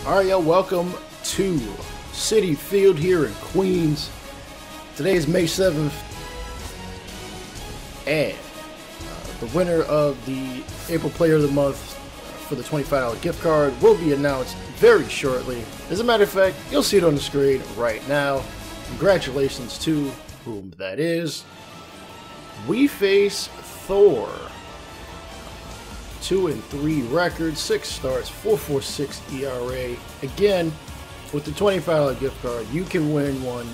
Alright, yo, welcome to Citi Field here in Queens. Today is May 7th, and the winner of the April Player of the Month for the $25 gift card will be announced very shortly. As a matter of fact, you'll see it on the screen right now. Congratulations to whom that is. We face Thor. 2-3 record, 6 starts, 4.46 ERA. Again, with the $25 gift card, you can win one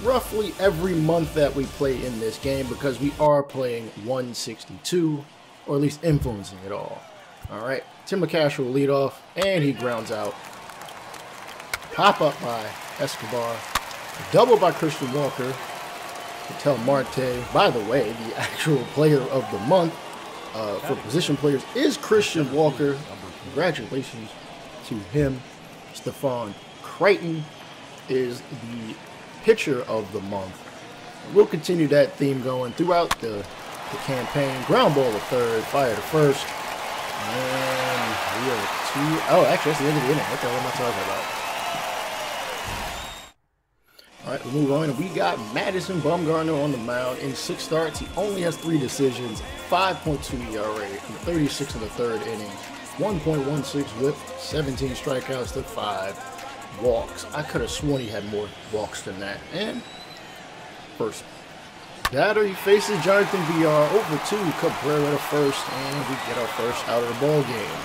roughly every month that we play in this game because we are playing 162, or at least influencing it all. Alright, Tim McCash will lead off, and he grounds out. Pop up by Escobar. Double by Christian Walker. Tell Marte, by the way, the actual player of the month for position players is Christian Walker. Congratulations to him. Stefan Crichton is the pitcher of the month. We'll continue that theme going throughout the campaign. Ground ball to third, fire to first. And we are oh, actually, that's the end of the inning. What the hell am I talking about? Alright, we'll move on. We got Madison Bumgarner on the mound. In 6 starts, he only has 3 decisions, 5.2 ERA, in 36 of the third inning, 1.16 whip, 17 strikeouts to 5 walks. I could have sworn he had more walks than that. And first batter, he faces Jonathan VR over to Cabrera to first, and we get our first out of the ball game.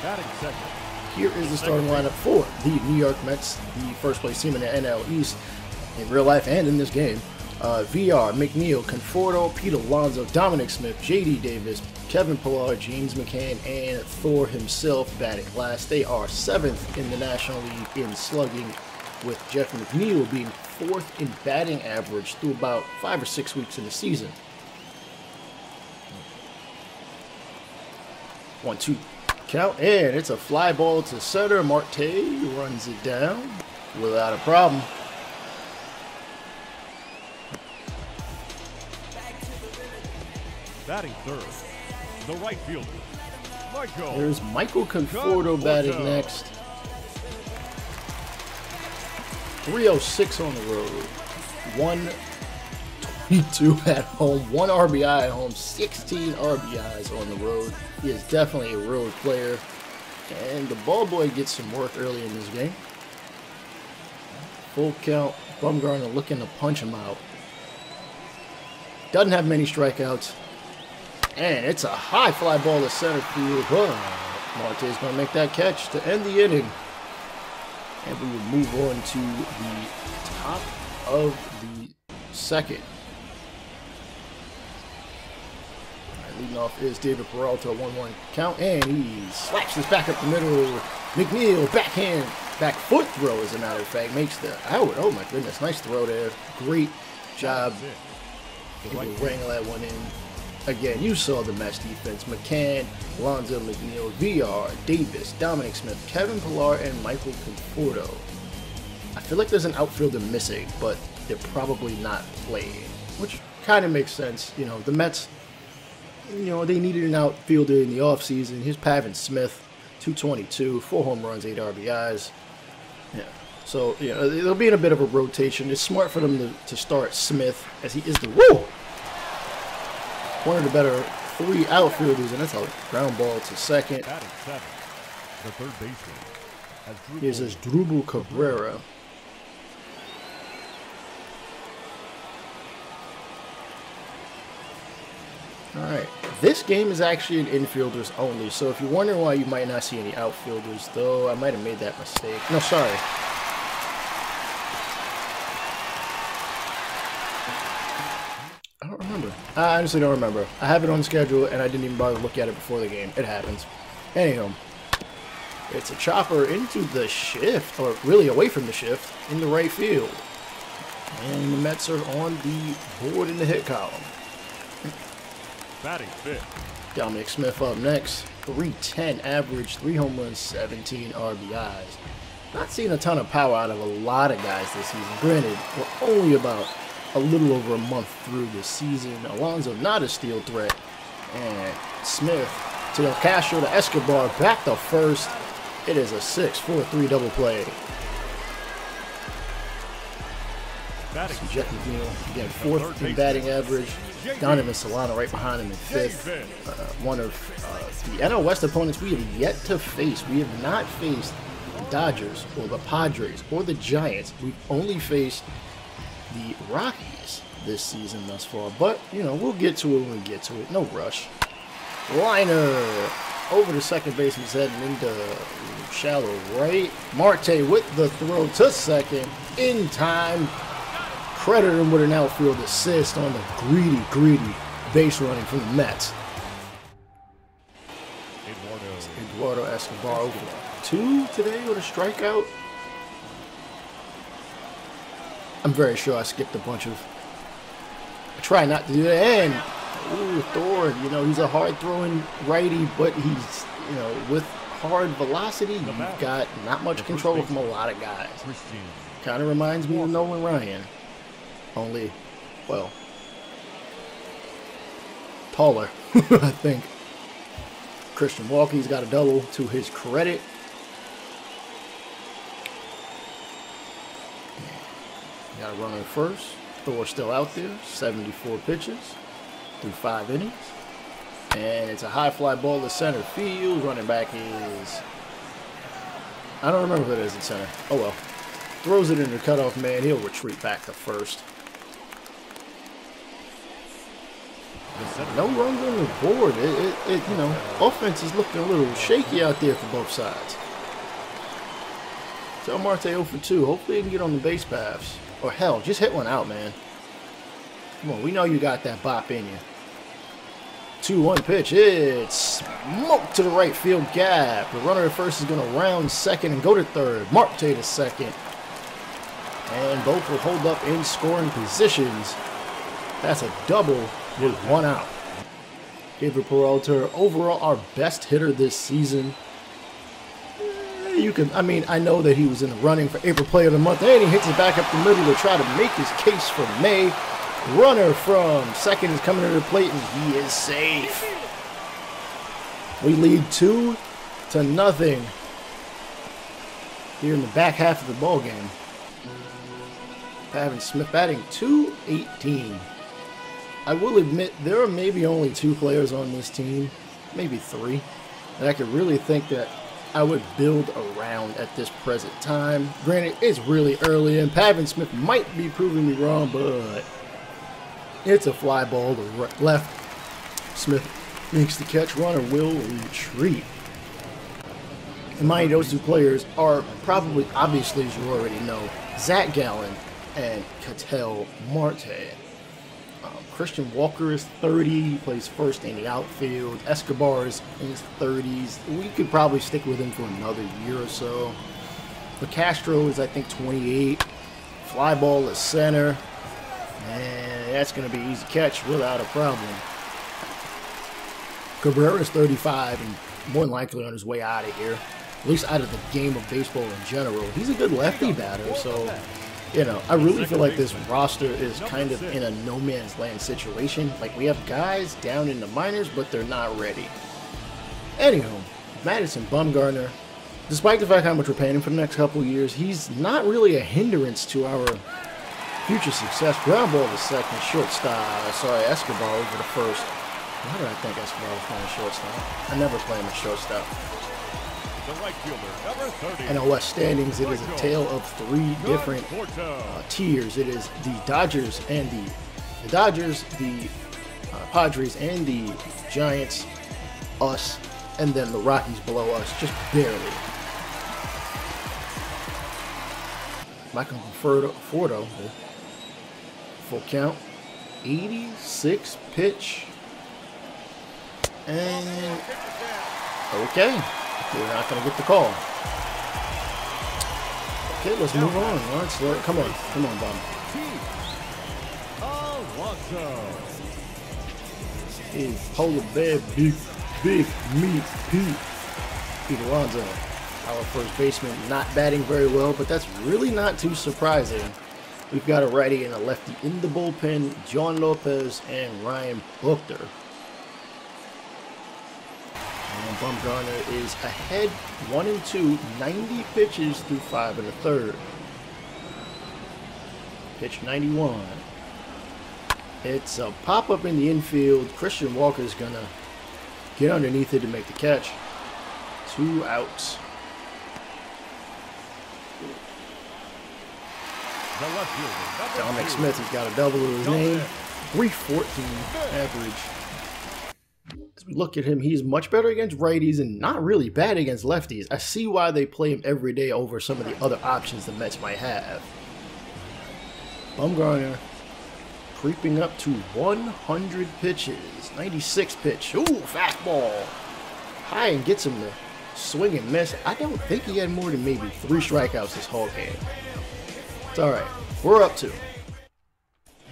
Batting second. Here is the starting lineup for the New York Mets, the first place team in the NL East, in real life and in this game. VR, McNeil, Conforto, Pete Alonso, Dominic Smith, JD Davis, Kevin Pillar, James McCann, and Thor himself batting last. They are 7th in the National League in slugging, with Jeff McNeil being 4th in batting average through about 5 or 6 weeks in the season. 1-2. Count, and it's a fly ball to center. Marte runs it down without a problem. Batting third, the right fielder, Michael. There's Michael Conforto batting next. 306 on the road, 122 at home, 1 RBI at home, 16 RBIs on the road. He is definitely a road player, and the ball boy gets some work early in this game. Full count, Bumgarner looking to punch him out. Doesn't have many strikeouts, and it's a high fly ball to center field. Marte's going to make that catch to end the inning, and we will move on to the top of the second. Leading off is David Peralta, 1-1 count, and he slaps this back up the middle. McNeil, backhand, back foot throw, as a matter of fact, makes the out. Oh my goodness, nice throw there. Great job. Able to wrangle that one in. Again, you saw the Mets defense. McCann, Alonso, McNeil, VR, Davis, Dominic Smith, Kevin Pillar, and Michael Conforto. I feel like there's an outfielder missing, but they're probably not playing, which kind of makes sense. You know, the Mets, you know, they needed an outfielder in the offseason. Here's Pavin Smith, 222, 4 home runs, 8 RBIs. Yeah. So, you know, they'll be in a bit of a rotation. It's smart for them to start Smith, as he is the one of the better 3 outfielders, and that's a ground ball to second. Batting seven, the third baseman. Here's Asdrubal Cabrera. Alright, this game is actually an infielders only, so if you're wondering why you might not see any outfielders, though I might have made that mistake. No, sorry. I don't remember. I honestly don't remember. I have it on schedule, and I didn't even bother to look at it before the game. It happens. Anyhow, it's a chopper into the shift, or really away from the shift, in the right field. And the Mets are on the board in the hit column. Batting fifth, Dominic Smith up next. 310 average, 3 home runs, 17 RBIs. Not seeing a ton of power out of a lot of guys this season. Granted, we're only about a little over a month through the season. Alonso not a steal threat. And Smith to Del Castro to Escobar, back to first. It is a 6-4-3 double play. Jeff McNeil, again, 4th in batting average. Donovan Solano right behind him in 5th. One of the NL West opponents we have yet to face. We have not faced the Dodgers or the Padres or the Giants. We've only faced the Rockies this season thus far. But, you know, we'll get to it when we get to it. No rush. Liner over to second baseman's heading into shallow right. Marte with the throw to second in time. Credited him with an outfield assist on the greedy base running from the Mets. Eduardo Escobar over 2 today with a strikeout. I'm very sure I skipped a bunch of. I try not to do that. And ooh, Thorne, you know, he's a hard throwing righty, but he's, you know, with hard velocity, you've got not much control from a lot of guys. Kind of reminds me of Nolan Ryan. Only, well, taller, I think. Christian Walker's got a double to his credit. Got a runner first. Thor still out there. 74 pitches through 5 innings. And it's a high fly ball to center field. Running back is, I don't remember who it is in center. Oh well. Throws it into the cutoff man. He'll retreat back to first. No runs on the board. You know, offense is looking a little shaky out there for both sides. Tell Marte 0 for 2. Hopefully he can get on the base paths. Or hell, just hit one out, man. Come on, we know you got that bop in you. 2-1 pitch. It's smoked to the right field gap. The runner at first is going to round second and go to third. Marte to second. And both will hold up in scoring positions. That's a double with 1 out. David Peralta, overall our best hitter this season. You can, I mean, I know that he was in the running for April Player of the Month, and he hits it back up the middle to try to make his case for May. Runner from second is coming to the plate, and he is safe. We lead 2-0 here in the back half of the ball game. Pavin Smith batting .218. I will admit there are maybe only 2 players on this team, maybe 3, that I could really think that I would build around at this present time. Granted, it's really early, and Pavin Smith might be proving me wrong, but it's a fly ball to left. Smith makes the catch. Runner will retreat. And mind you, those 2 players are probably, obviously, as you already know, Zach Gallen and Ketel Marte. Christian Walker is 30. He plays first in the outfield. Escobar is in his 30s. We could probably stick with him for another year or so. But Castro is, I think, 28. Fly ball is center. And that's going to be an easy catch without a problem. Cabrera is 35 and more than likely on his way out of here. At least out of the game of baseball in general. He's a good lefty batter, so, you know, I really feel like this roster is kind of in a no man's land situation. Like, we have guys down in the minors, but they're not ready. Anyhow, Madison Bumgarner, despite the fact how much we're paying him for the next couple of years, he's not really a hindrance to our future success. Ground ball to second, shortstop. Sorry, Escobar over to first. Why did I think Escobar was playing shortstop? I never play him at shortstop. The right fielder, number 30. NL West standings, it is a tale of 3 different tiers. It is the Dodgers and the Padres and the Giants, us, and then the Rockies below us, just barely. Michael Fordo, full count, 86 pitch, and okay. We're not going to get the call. Okay, let's move on. Come on, Bob. Hey, polar bear, big meat, Pete Alonso, our first baseman, not batting very well, but that's really not too surprising. We've got a righty and a lefty in the bullpen, John Lopez and Ryan Buchter. Bumgarner is ahead 1-2, 90 pitches through 5 1/3. Pitch 91. It's a pop-up in the infield. Christian Walker's gonna get underneath it to make the catch. 2 outs. Dominic Smith has got a double to his name. 314 average. As we look at him, he's much better against righties and not really bad against lefties. I see why they play him every day over some of the other options the Mets might have. Bumgarner creeping up to 100 pitches. 96 pitch. Ooh, fastball. High and gets him to swing and miss. I don't think he had more than maybe 3 strikeouts this whole game. It's all right. We're up to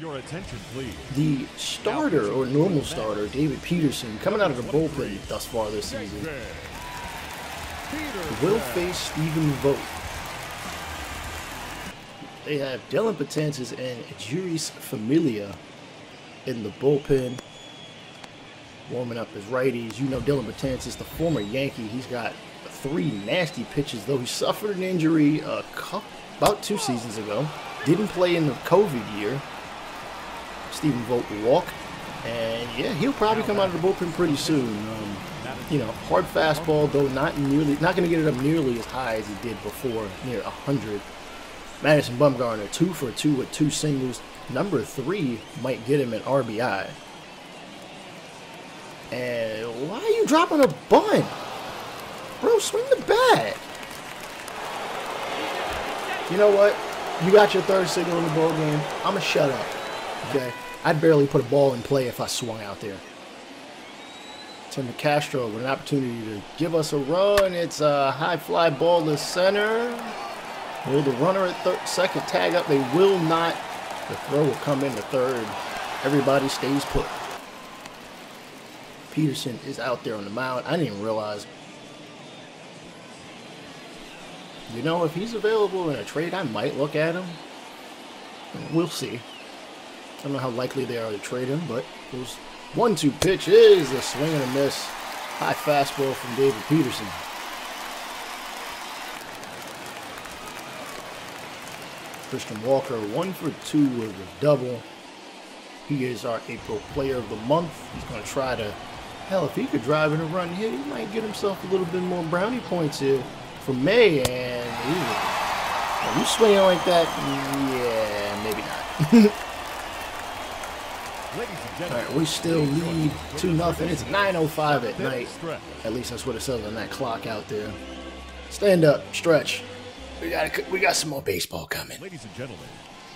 your attention, please. The starter or normal starter, David Peterson, coming out of the bullpen thus far this season, will face Stephen Vogt. They have Dylan Betances and Juris Familia in the bullpen, warming up his righties. You know Dylan Betances, the former Yankee. He's got 3 nasty pitches, though he suffered an injury about 2 seasons ago. Didn't play in the COVID year. Stephen Vogt will walk, and yeah, he'll probably come out of the bullpen pretty soon. You know, hard fastball, though not going to get it up nearly as high as he did before, near 100. Madison Bumgarner, 2 for 2 with 2 singles. Number 3 might get him an RBI. And why are you dropping a bunt? Bro, swing the bat. You know what? You got your 3rd signal in the ball game. I'm going to shut up. Okay? I'd barely put a ball in play if I swung out there. Tim Castro with an opportunity to give us a run. It's a high fly ball to center. Will the runner at second tag up? They will not. The throw will come in the 3rd. Everybody stays put. Peterson is out there on the mound. I didn't even realize. You know, if he's available in a trade, I might look at him. We'll see. I don't know how likely they are to trade him, but those 1-2 pitch is a swing and a miss. High fastball from David Peterson. Christian Walker, 1 for 2 with a double. He is our April Player of the Month. He's going to try to, hell, if he could drive in a run here, he might get himself a little bit more brownie points here for May. And ooh, you swinging like that, yeah, maybe not. All right, we still lead 2-0. It's 9:05 at night. At least that's what it says on that clock out there. Stand up, stretch. We got some more baseball coming. Ladies and gentlemen,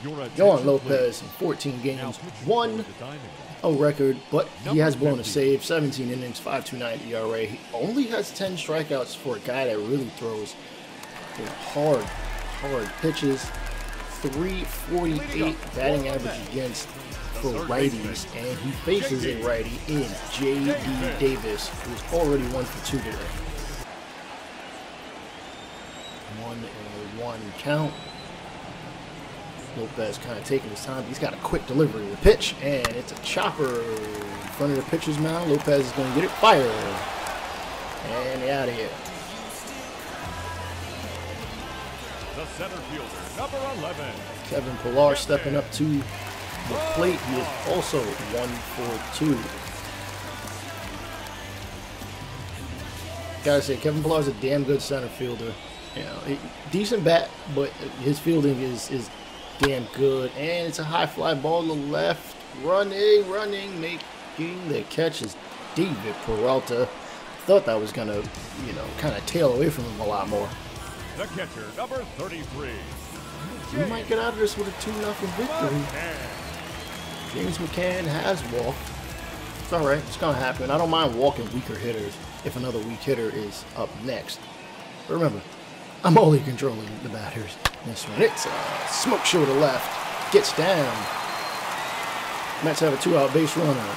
your Yohan Lopez in 14 games, 1-0 record, but he has blown a save. 17 innings, 5.29 ERA. He only has 10 strikeouts for a guy that really throws hard pitches. 348 batting average against for righties, and he faces a righty in J.D. Davis, who's already 1 for 2 today. 1-1 count. Lopez kind of taking his time. He's got a quick delivery of the pitch, and it's a chopper in front of the pitcher's mound. Lopez is going to get it fired, and out of here. The center fielder, number 11. Kevin Pillar stepping up to the plate. He is also 1 for 2. Gotta say, Kevin Pillar is a damn good center fielder. You know, decent bat, but his fielding is damn good. And it's a high fly ball to the left. Running, making the catch is David Peralta. Thought that was gonna, you know, kind of tail away from him a lot more. The catcher, number 33. We might get out of this with a 2-0 victory. James McCann has walked. It's all right. It's going to happen. I don't mind walking weaker hitters if another weak hitter is up next. But remember, I'm only controlling the batters. This one, it's a smoke show to left. Gets down. Mets have a 2-out base runner.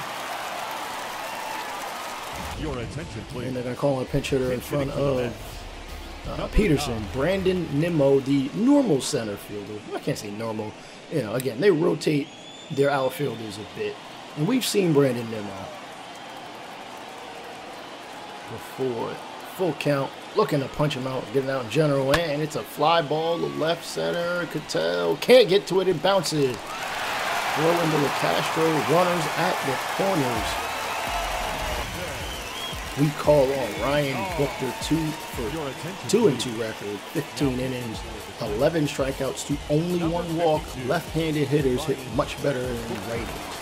Your attention, please. And they're going to call a pinch hitter in front of Peterson. Brandon Nimmo, the normal center fielder. I can't say normal. You know, again, they rotate their outfielders a bit. And we've seen Brandon Nimmo. for 4. Full count. Looking to punch him out, getting out in general, and it's a fly ball to left center. Cattell can't get to it. It bounces. Throw into the Castro. Runners at the corners. We call on Ryan Booker 2-2 record, 15 innings, 11 strikeouts to only 1 walk. Left-handed hitters hit much better than righties.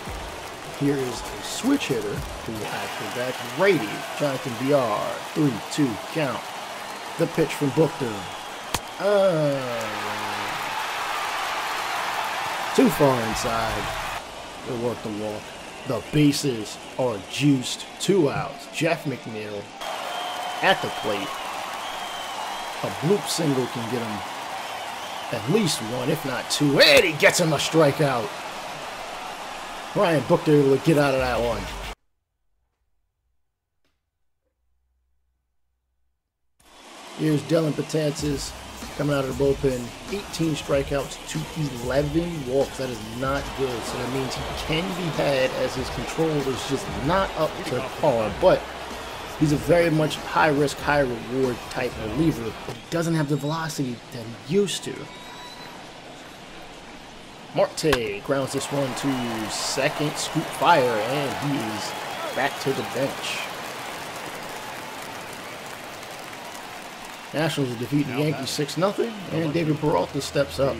Here is a switch hitter who will actually back righty. Jonathan VR, 3-2 count. The pitch from Booker. Too far inside. They work the walk. The bases are juiced. 2 outs. Jeff McNeil at the plate. A bloop single can get him at least 1, if not 2. And he gets him a strikeout. Ryan Booker able to get out of that one. Here's Dylan Betances coming out of the bullpen. 18 strikeouts to 11 walks. That is not good. So that means he can be had, as his control is just not up to par. But he's a very much high-risk, high-reward type reliever. But he doesn't have the velocity that he used to. Marte grounds this one to second, scoop fire, and he is back to the bench. Nationals defeat the Yankees 6-0, and David Peralta steps up.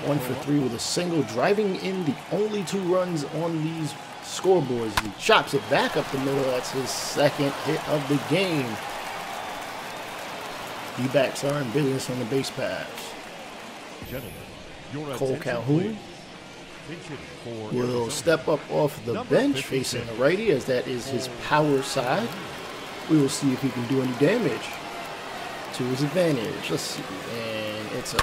1 for 3 with a single, driving in the only 2 runs on these scoreboards. He chops it back up the middle. That's his 2nd hit of the game. D-backs are in business on the base paths. Cole Calhoun will step up off the bench facing the righty, as that is his power side. We will see if he can do any damage to his advantage. Let's see. And it's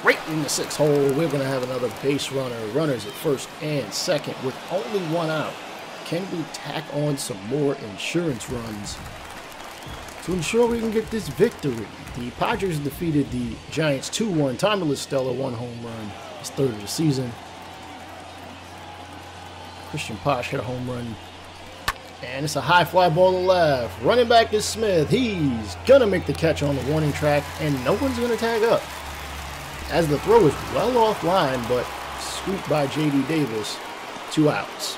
right in the 6th hole. We're going to have another base runner. Runners at first and second with only 1 out. Can we tack on some more insurance runs to ensure we can get this victory? The Padres defeated the Giants 2-1. Tommy La Stella, 1 home run, his 3rd of the season. Christian Posh hit a home run, and it's a high fly ball to left. Running back is Smith. He's gonna make the catch on the warning track, and no one's gonna tag up, as the throw is well offline, but scooped by J.D. Davis. 2 outs.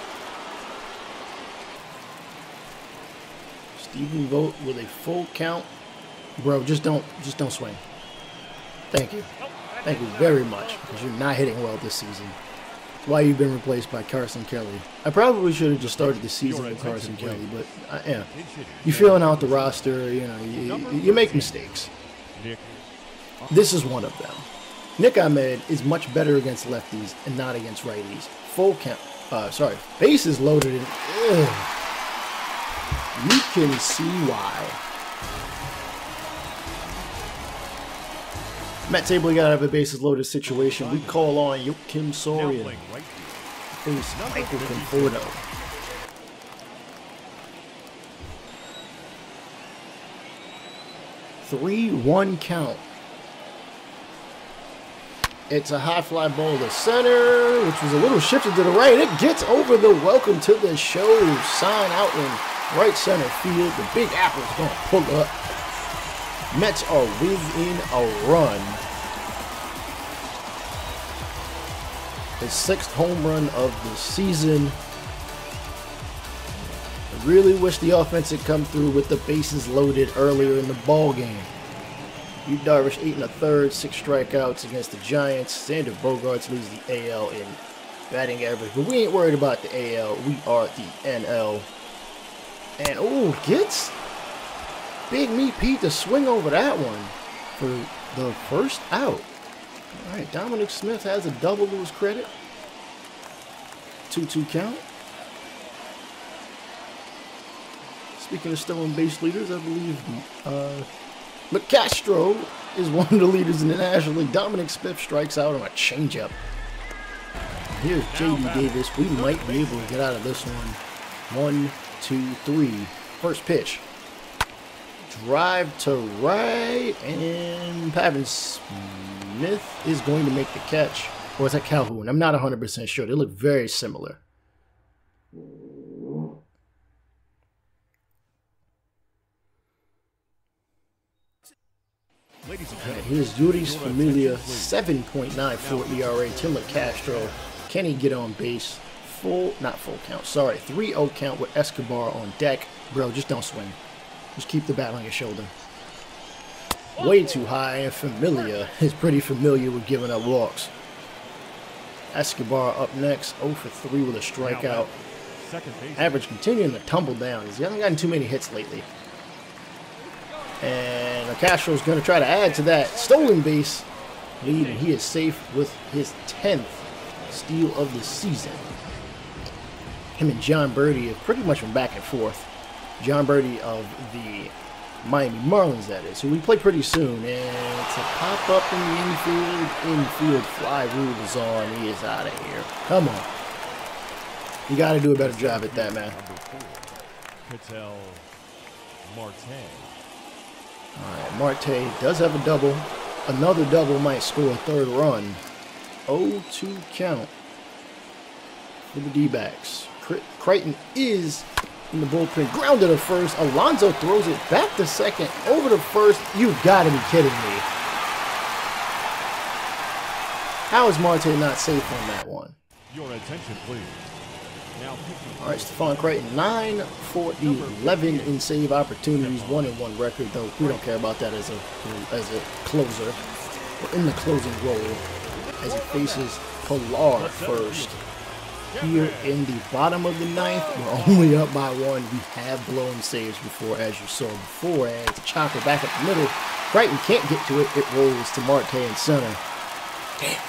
Stephen Vogt with a full count. Bro, just don't swing. Thank you. Thank you very much, because you're not hitting well this season. That's why you've been replaced by Carson Kelly. I probably should have just started the season with Carson Kelly, but yeah, you're filling out the roster. You know, you make mistakes. This is one of them. Nick Ahmed is much better against lefties and not against righties. Full count. Bases loaded and you can see why. Mets able to get out of a bases loaded situation. We call on Joakim Soria. Face Michael Conforto. 3-1 count. It's a high fly ball to center, which was a little shifted to the right. It gets over the welcome to the show sign out in right center field. The Big Apple's going to pull up. Mets are within a run. The 6th home run of the season. I really wish the offense had come through with the bases loaded earlier in the ball game. Yu Darvish 8 1/3, 6 strikeouts against the Giants. Xander Bogaerts leads the AL in batting average, but we ain't worried about the AL. We are the NL. And gets Big Meat Pete to swing over that one for the 1st out. All right, Dominic Smith has a double to his credit. 2-2 count. Speaking of stolen base leaders, I believe McCastro is one of the leaders in the National League. Dominic Smith strikes out on a changeup. Here's J.D. Davis. We might be able to get out of this one. 1, 2, 3. First pitch. Drive to right, and Pavin Smith is going to make the catch. Or is that Calhoun? I'm not 100% sure. They look very similar. Ladies and And gentlemen, here's Yuri's your Familia, attention, please. 7.94 ERA. Tim Castro, can he get on base? Not full count, sorry. 3-0 count with Escobar on deck. Bro, just don't swing. Just keep the bat on your shoulder. Way too high, and Familia is pretty familiar with giving up walks. Escobar up next, 0 for 3 with a strikeout. Second base. Average continuing to tumble down. He hasn't gotten too many hits lately. And Castro's going to try to add to that stolen base lead, and he is safe with his 10th steal of the season. Him and John Birdie have pretty much been back and forth. John Birdie of the Miami Marlins, that is, who we play pretty soon. And it's a pop up in the infield fly rule is on. He is out of here. Come on. You got to do a better job at that, man. Number 4, Ketel Marte. All right, Marte does have a double. Another double might score a third run. 0-2 count for the D-backs. Crichton is in the bullpen. Grounded to first. Alonso throws it back to second. Over to first. You've got to be kidding me. How is Marte not safe on that one? Your attention, please. Now, All right, Stefan Crichton, 9 for 11 in save opportunities, 1-1 record, though we don't care about that as a closer, or in the closing role, as he faces Pilar first. Here in the bottom of the ninth, we're only up by 1. We have blown saves before, as you saw before, and it's a chopper back up the middle. Crichton can't get to it. It rolls to Marte in center. Damn.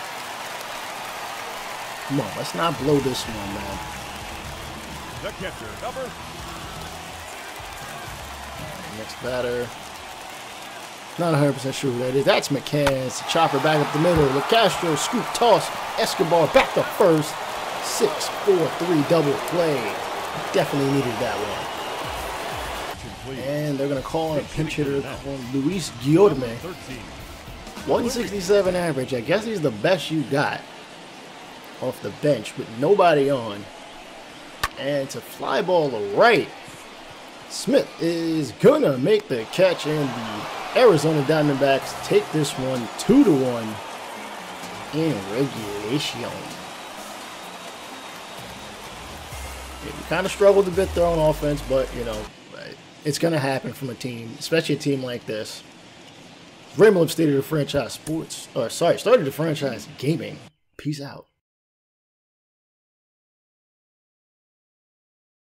Come on, let's not blow this one, man. the catcher, number. Next batter. Not 100% sure who that is. That's McCann. It's a chopper back up the middle. LeCastro, scoop, toss. Escobar back to first. 6-4-3 double play. Definitely needed that one. And they're going to call on a pinch hitter on Luis Guillorme. 167 average. I guess he's the best you got off the bench with nobody on. And it's a fly ball to right. Smith is going to make the catch, and the Arizona Diamondbacks take this one 2-1 in regulation. Yeah, we kind of struggled a bit there on offense, but, you know, it's going to happen from a team, especially a team like this. Raymond started the franchise sports, started the franchise gaming. Peace out.